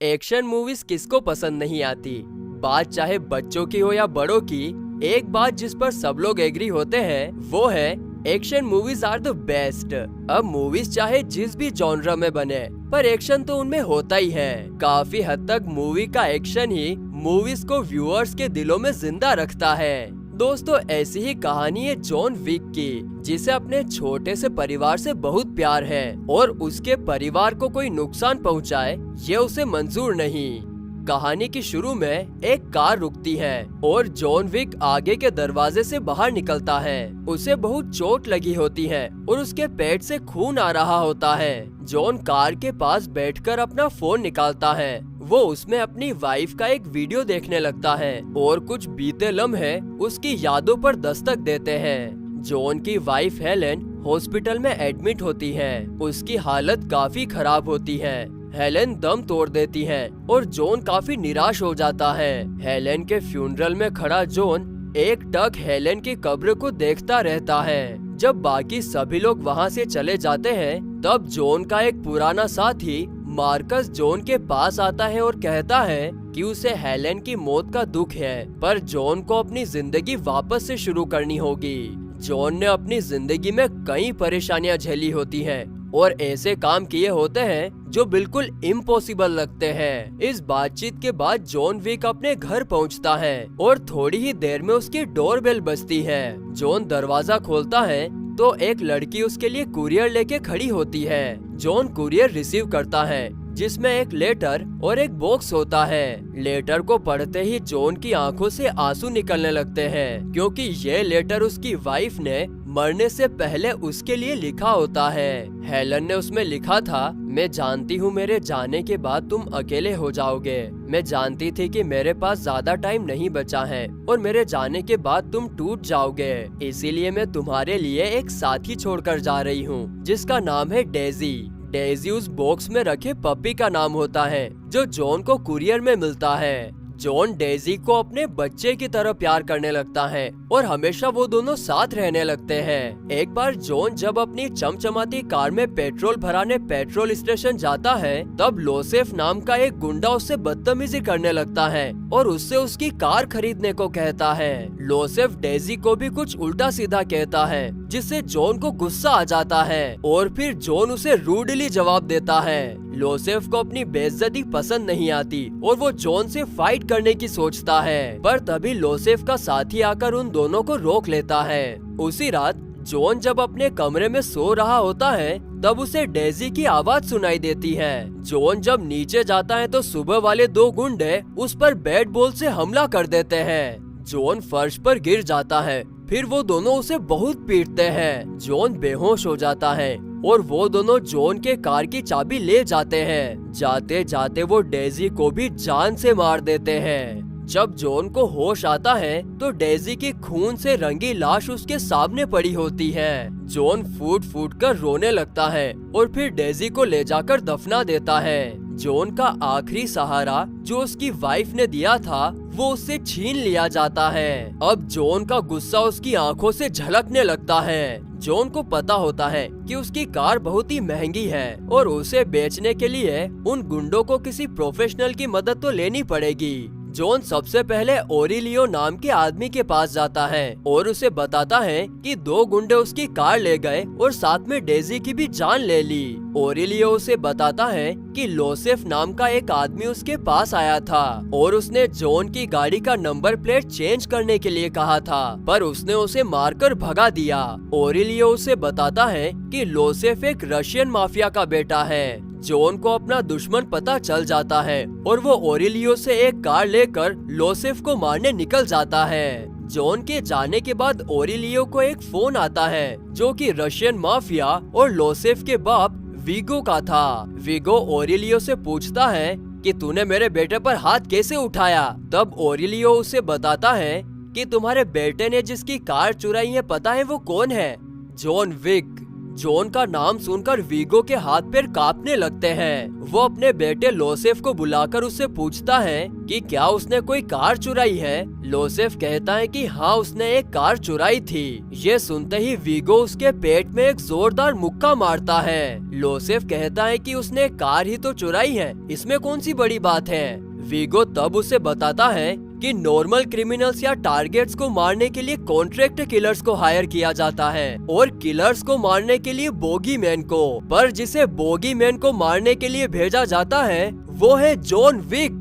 Action movies किसको पसंद नहीं आती। बात चाहे बच्चों की हो या बड़ों की, एक बात जिस पर सब लोग एग्री होते हैं वो है action movies are the best. अब मूवीज चाहे जिस भी जॉनर में बने, पर एक्शन तो उनमें होता ही है। काफी हद तक मूवी का एक्शन ही मूवीज को व्यूअर्स के दिलों में जिंदा रखता है। दोस्तों, ऐसी ही कहानी है जॉन विक की, जिसे अपने छोटे से परिवार से बहुत प्यार है और उसके परिवार को कोई नुकसान पहुंचाए ये उसे मंजूर नहीं। कहानी की शुरू में एक कार रुकती है और जॉन विक आगे के दरवाजे से बाहर निकलता है। उसे बहुत चोट लगी होती है और उसके पेट से खून आ रहा होता है। जॉन कार के पास बैठकर अपना फोन निकालता है। वो उसमें अपनी वाइफ का एक वीडियो देखने लगता है और कुछ बीते लम्हे उसकी यादों पर दस्तक देते हैं। जॉन की वाइफ हेलेन हॉस्पिटल में एडमिट होती है। उसकी हालत काफी खराब होती है। हेलेन दम तोड़ देती है और जॉन काफी निराश हो जाता है। हेलेन के फ्यूनरल में खड़ा जॉन एकटक हेलेन की कब्र को देखता रहता है। जब बाकी सभी लोग वहाँ से चले जाते हैं, तब जॉन का एक पुराना साथी मार्कस जॉन के पास आता है और कहता है कि उसे हेलेन की मौत का दुख है, पर जॉन को अपनी जिंदगी वापस से शुरू करनी होगी। जॉन ने अपनी जिंदगी में कई परेशानियां झेली होती हैं और ऐसे काम किए होते हैं जो बिल्कुल इम्पॉसिबल लगते हैं। इस बातचीत के बाद जॉन विक अपने घर पहुंचता है और थोड़ी ही देर में उसकी डोरबेल बजती है। जॉन दरवाजा खोलता है तो एक लड़की उसके लिए कुरियर लेके खड़ी होती है। जॉन कुरियर रिसीव करता है जिसमें एक लेटर और एक बॉक्स होता है। लेटर को पढ़ते ही जॉन की आंखों से आंसू निकलने लगते हैं, क्योंकि ये लेटर उसकी वाइफ ने मरने से पहले उसके लिए लिखा होता है। हेलन ने उसमें लिखा था, मैं जानती हूँ मेरे जाने के बाद तुम अकेले हो जाओगे। मैं जानती थी कि मेरे पास ज्यादा टाइम नहीं बचा है और मेरे जाने के बाद तुम टूट जाओगे। इसीलिए मैं तुम्हारे लिए एक साथी छोड़कर जा रही हूँ जिसका नाम है डेजी। डेजी उस बॉक्स में रखे पपी का नाम होता है जो जॉन को कुरियर में मिलता है। जॉन डेजी को अपने बच्चे की तरह प्यार करने लगता है और हमेशा वो दोनों साथ रहने लगते हैं। एक बार जॉन जब अपनी चमचमाती कार में पेट्रोल भराने पेट्रोल स्टेशन जाता है, तब लोसेफ नाम का एक गुंडा उससे बदतमीजी करने लगता है और उससे उसकी कार खरीदने को कहता है। लोसेफ डेजी को भी कुछ उल्टा सीधा कहता है, जिससे जॉन को गुस्सा आ जाता है और फिर जॉन उसे रूडली जवाब देता है। लोसेफ को अपनी बेइज्जती पसंद नहीं आती और वो जॉन से फाइट करने की सोचता है, पर तभी लोसेफ का साथी आकर उन दोनों को रोक लेता है। उसी रात जॉन जब अपने कमरे में सो रहा होता है, तब उसे डेजी की आवाज सुनाई देती है। जॉन जब नीचे जाता है तो सुबह वाले दो गुंडे उस पर बैट बॉल से हमला कर देते हैं। जॉन फर्श पर गिर जाता है, फिर वो दोनों उसे बहुत पीटते हैं। जॉन बेहोश हो जाता है और वो दोनों जॉन के कार की चाबी ले जाते हैं। जाते जाते वो डेजी को भी जान से मार देते हैं। जब जॉन को होश आता है तो डेजी की खून से रंगी लाश उसके सामने पड़ी होती है। जॉन फूट फूट कर रोने लगता है और फिर डेजी को ले जाकर दफना देता है। जॉन का आखिरी सहारा जो उसकी वाइफ ने दिया था वो उससे छीन लिया जाता है। अब जॉन का गुस्सा उसकी आंखों से झलकने लगता है। जॉन को पता होता है कि उसकी कार बहुत ही महंगी है और उसे बेचने के लिए उन गुंडों को किसी प्रोफेशनल की मदद तो लेनी पड़ेगी। जॉन सबसे पहले ओरिलियो नाम के आदमी के पास जाता है और उसे बताता है कि दो गुंडे उसकी कार ले गए और साथ में डेजी की भी जान ले ली। ओरिलियो उसे बताता है कि लोसेफ नाम का एक आदमी उसके पास आया था और उसने जॉन की गाड़ी का नंबर प्लेट चेंज करने के लिए कहा था, पर उसने उसे मारकर भगा दिया। ओरिलियो उसे बताता है कि लोसेफ एक रशियन माफिया का बेटा है। जॉन को अपना दुश्मन पता चल जाता है और वो ओरिलियो से एक कार लेकर लोसेफ को मारने निकल जाता है। जॉन के जाने के बाद ओरिलियो को एक फोन आता है जो कि रशियन माफिया और लोसेफ के बाप विगो का था। विगो ओरिलियो से पूछता है कि तूने मेरे बेटे पर हाथ कैसे उठाया। तब ओरिलियो उसे बताता है कि तुम्हारे बेटे ने जिसकी कार चुराई है पता है वो कौन है? John Wick. जॉन का नाम सुनकर वीगो के हाथ पैर कांपने लगते हैं। वो अपने बेटे लोसेफ को बुलाकर उससे पूछता है कि क्या उसने कोई कार चुराई है। लोसेफ कहता है कि हाँ, उसने एक कार चुराई थी। ये सुनते ही वीगो उसके पेट में एक जोरदार मुक्का मारता है। लोसेफ कहता है कि उसने कार ही तो चुराई है, इसमें कौन सी बड़ी बात है। वीगो तब उसे बताता है कि नॉर्मल क्रिमिनल्स या टारगेट्स को मारने के लिए कॉन्ट्रैक्ट किलर्स को हायर किया जाता है और किलर्स को मारने के लिए बोगी मैन को, पर जिसे बोगी मैन को मारने के लिए भेजा जाता है वो है जॉन विक।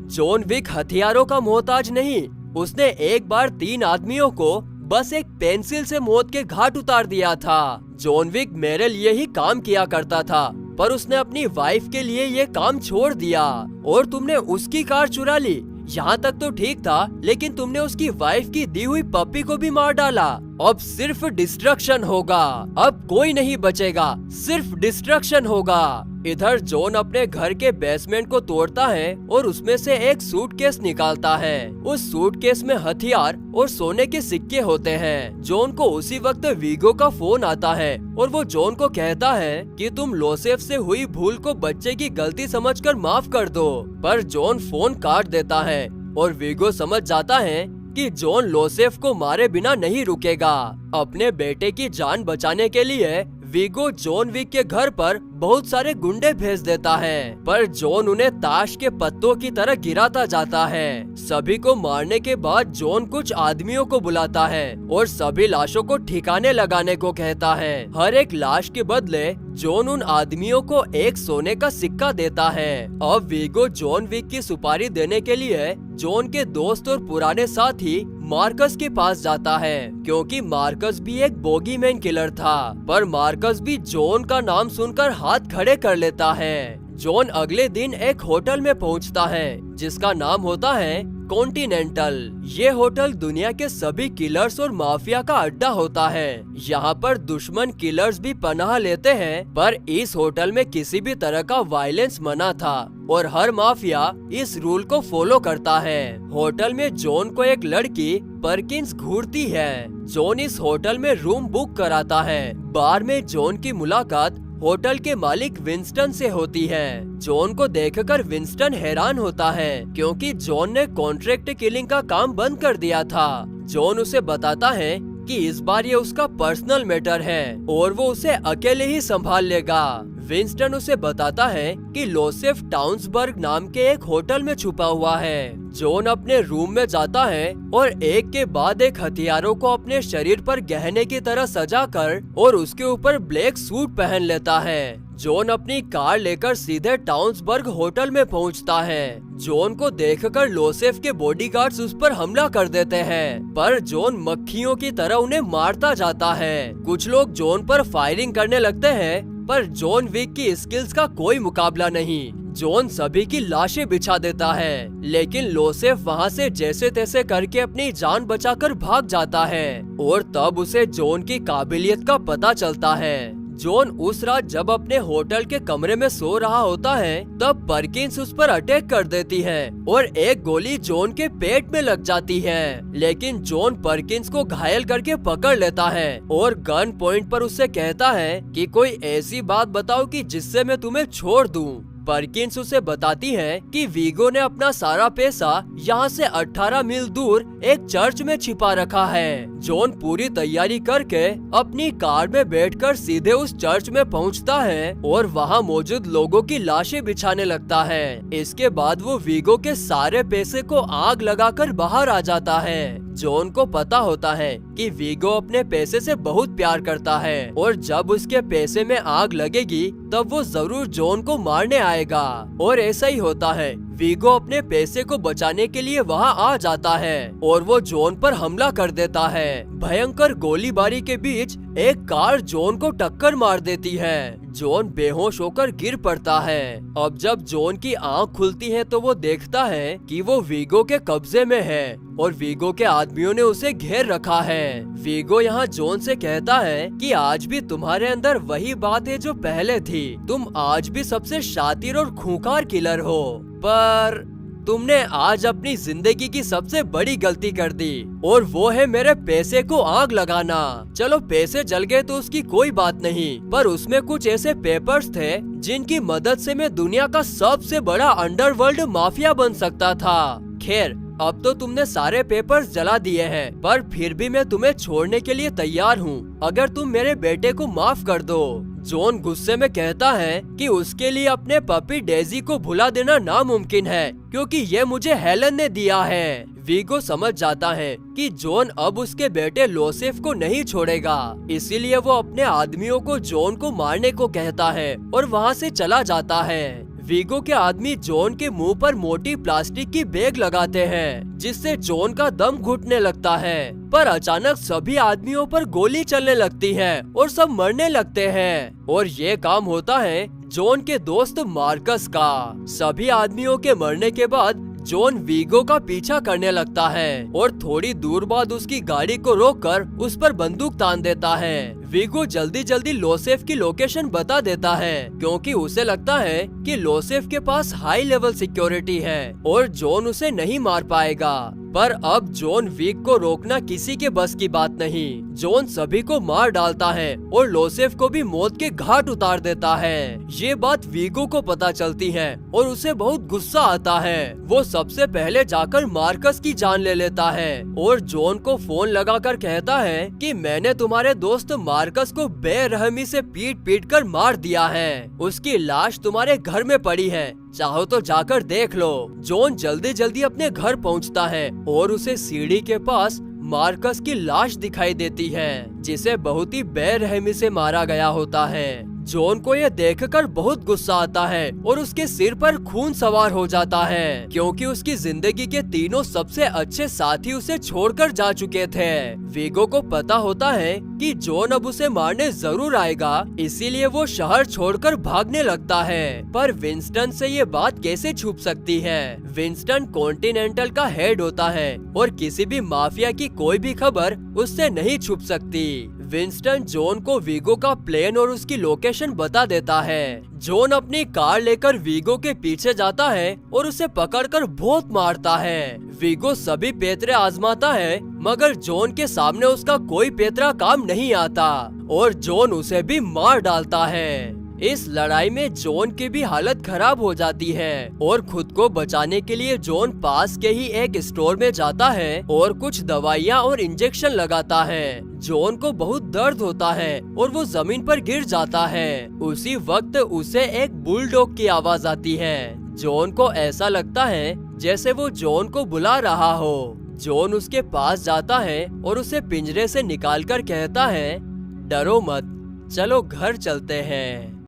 जॉन विक हथियारों का मोहताज नहीं, उसने एक बार 3 आदमियों को बस एक पेंसिल से मौत के घाट उतार दिया था। जॉन विक मेरे लिए ही काम किया करता था, पर उसने अपनी वाइफ के लिए ये काम छोड़ दिया और तुमने उसकी कार चुरा ली। यहाँ तक तो ठीक था, लेकिन तुमने उसकी वाइफ की दी हुई पप्पी को भी मार डाला। अब सिर्फ डिस्ट्रक्शन होगा, अब कोई नहीं बचेगा, सिर्फ डिस्ट्रक्शन होगा। इधर जॉन अपने घर के बेसमेंट को तोड़ता है और उसमें से एक सूटकेस निकालता है। उस सूटकेस में हथियार और सोने के सिक्के होते हैं। जॉन को उसी वक्त वीगो का फोन आता है और वो जॉन को कहता है कि तुम लोसेफ से हुई भूल को बच्चे की गलती समझकर माफ कर दो, पर जॉन फोन काट देता है और वीगो समझ जाता है कि जॉन लोसेफ को मारे बिना नहीं रुकेगा। अपने बेटे की जान बचाने के लिए वीगो जॉन विक के घर पर बहुत सारे गुंडे भेज देता है, पर जॉन उन्हें ताश के पत्तों की तरह गिराता जाता है। सभी को मारने के बाद जॉन कुछ आदमियों को बुलाता है और सभी लाशों को ठिकाने लगाने को कहता है। हर एक लाश के बदले जॉन उन आदमियों को एक सोने का सिक्का देता है। अब वीगो जॉन विक की सुपारी देने के लिए जॉन के दोस्त और पुराने साथी मार्कस के पास जाता है, क्योंकि मार्कस भी एक बोगीमैन किलर था। पर मार्कस भी जॉन का नाम सुनकर हाथ खड़े कर लेता है। जॉन अगले दिन एक होटल में पहुंचता है जिसका नाम होता है कॉन्टिनेंटल। ये होटल दुनिया के सभी किलर्स और माफिया का अड्डा होता है। यहाँ पर दुश्मन किलर्स भी पनाह लेते हैं, पर इस होटल में किसी भी तरह का वायलेंस मना था और हर माफिया इस रूल को फॉलो करता है। होटल में जॉन को एक लड़की परकिंस घूरती है। जॉन इस होटल में रूम बुक कराता है। बार में जॉन की मुलाकात होटल के मालिक विंस्टन से होती है। जॉन को देखकर विंस्टन हैरान होता है, क्योंकि जॉन ने कॉन्ट्रैक्ट किलिंग का काम बंद कर दिया था। जॉन उसे बताता है कि इस बार ये उसका पर्सनल मैटर है और वो उसे अकेले ही संभाल लेगा। विंस्टन उसे बताता है कि लोसेफ टाउन्सबर्ग नाम के एक होटल में छुपा हुआ है। जॉन अपने रूम में जाता है और एक के बाद एक हथियारों को अपने शरीर पर गहने की तरह सजाकर और उसके ऊपर ब्लैक सूट पहन लेता है। जॉन अपनी कार लेकर सीधे टाउन्सबर्ग होटल में पहुंचता है। जॉन को देखकर लोसेफ के बॉडीगार्ड्स उस पर हमला कर देते हैं, पर जॉन मक्खियों की तरह उन्हें मारता जाता है। कुछ लोग जॉन पर फायरिंग करने लगते हैं, पर जॉन विक की स्किल्स का कोई मुकाबला नहीं। जॉन सभी की लाशें बिछा देता है, लेकिन लोसेफ वहाँ से जैसे तैसे करके अपनी जान बचाकर भाग जाता है और तब उसे जॉन की काबिलियत का पता चलता है। जॉन उस रात जब अपने होटल के कमरे में सो रहा होता है, तब परकिंस उस पर अटैक कर देती है और एक गोली जॉन के पेट में लग जाती है। लेकिन जॉन परकिंस को घायल करके पकड़ लेता है और गन पॉइंट पर उससे कहता है कि कोई ऐसी बात बताओ कि जिससे मैं तुम्हें छोड़ दूं। परकिंस उसे बताती है कि वीगो ने अपना सारा पैसा यहाँ से 18 मील दूर एक चर्च में छिपा रखा है। जॉन पूरी तैयारी करके अपनी कार में बैठकर सीधे उस चर्च में पहुँचता है और वहाँ मौजूद लोगों की लाशें बिछाने लगता है। इसके बाद वो वीगो के सारे पैसे को आग लगाकर बाहर आ जाता है। जॉन को पता होता है कि वीगो अपने पैसे से बहुत प्यार करता है और जब उसके पैसे में आग लगेगी तब वो जरूर जॉन को मारने आएगा। और ऐसा ही होता है। वीगो अपने पैसे को बचाने के लिए वहाँ आ जाता है और वो जॉन पर हमला कर देता है। भयंकर गोलीबारी के बीच एक कार जॉन को टक्कर मार देती है। जॉन बेहोश होकर गिर पड़ता है। अब जब जॉन की आंख खुलती है तो वो देखता है कि वो वीगो के कब्जे में है और वीगो के आदमियों ने उसे घेर रखा है। वीगो यहाँ जॉन से कहता है कि आज भी तुम्हारे अंदर वही बात है जो पहले थी। तुम आज भी सबसे शातिर और खूंखार किलर हो, पर तुमने आज अपनी जिंदगी की सबसे बड़ी गलती कर दी, और वो है मेरे पैसे को आग लगाना। चलो पैसे जल गए तो उसकी कोई बात नहीं, पर उसमें कुछ ऐसे पेपर्स थे जिनकी मदद से मैं दुनिया का सबसे बड़ा अंडरवर्ल्ड माफिया बन सकता था। खैर, अब तो तुमने सारे पेपर्स जला दिए हैं, पर फिर भी मैं तुम्हें छोड़ने के लिए तैयार हूँ, अगर तुम मेरे बेटे को माफ कर दो। जॉन गुस्से में कहता है कि उसके लिए अपने पपी डेजी को भुला देना नामुमकिन है, क्योंकि ये मुझे हेलन ने दिया है। वीगो समझ जाता है कि जॉन अब उसके बेटे लोसेफ को नहीं छोड़ेगा, इसीलिए वो अपने आदमियों को जॉन को मारने को कहता है और वहाँ से चला जाता है। वीगो के आदमी जॉन के मुंह पर मोटी प्लास्टिक की बैग लगाते हैं, जिससे जॉन का दम घुटने लगता है। पर अचानक सभी आदमियों पर गोली चलने लगती है और सब मरने लगते हैं, और ये काम होता है जॉन के दोस्त मार्कस का। सभी आदमियों के मरने के बाद जॉन वीगो का पीछा करने लगता है और थोड़ी दूर बाद उसकी गाड़ी को रोककर उस पर बंदूक तान देता है। वीगो जल्दी जल्दी लोसेफ की लोकेशन बता देता है, क्योंकि उसे लगता है कि लोसेफ के पास हाई लेवल सिक्योरिटी है और जॉन उसे नहीं मार पाएगा। पर अब जॉन वीग को रोकना किसी के बस की बात नहीं। जॉन सभी को मार डालता है और लोसेफ को भी मौत के घाट उतार देता है। ये बात वीगो को पता चलती है और उसे बहुत गुस्सा आता है। वो सबसे पहले जाकर मार्कस की जान ले लेता है और जॉन को फोन लगाकर कहता है कि मैंने तुम्हारे दोस्त मार्कस को बेरहमी से पीट पीट कर मार दिया है। उसकी लाश तुम्हारे घर में पड़ी है, चाहो तो जाकर देख लो। जॉन जल्दी जल्दी अपने घर पहुंचता है और उसे सीढ़ी के पास मार्कस की लाश दिखाई देती है, जिसे बहुत ही बेरहमी से मारा गया होता है। जॉन को यह देखकर बहुत गुस्सा आता है और उसके सिर पर खून सवार हो जाता है, क्योंकि उसकी जिंदगी के तीनों सबसे अच्छे साथी उसे छोड़कर जा चुके थे। वीगो को पता होता है कि जॉन अब उसे मारने जरूर आएगा, इसीलिए वो शहर छोड़कर भागने लगता है। पर विंस्टन से ये बात कैसे छुप सकती है? विंस्टन कॉन्टिनेंटल का हेड होता है और किसी भी माफिया की कोई भी खबर उससे नहीं छुप सकती। विंस्टन जॉन को वीगो का प्लेन और उसकी लोकेशन बता देता है। जॉन अपनी कार लेकर वीगो के पीछे जाता है और उसे पकड़कर बहुत मारता है। वीगो सभी पैतरे आजमाता है, मगर जॉन के सामने उसका कोई पैतरा काम नहीं आता और जॉन उसे भी मार डालता है। इस लड़ाई में जॉन की भी हालत खराब हो जाती है और खुद को बचाने के लिए जॉन पास के ही एक स्टोर में जाता है और कुछ दवाइयाँ और इंजेक्शन लगाता है। जॉन को बहुत दर्द होता है और वो जमीन पर गिर जाता है। उसी वक्त उसे एक बुलडॉग की आवाज आती है। जॉन को ऐसा लगता है जैसे वो जॉन को बुला रहा हो। जॉन उसके पास जाता है और उसे पिंजरे से निकालकर कहता है, डरो मत, चलो घर चलते हैं।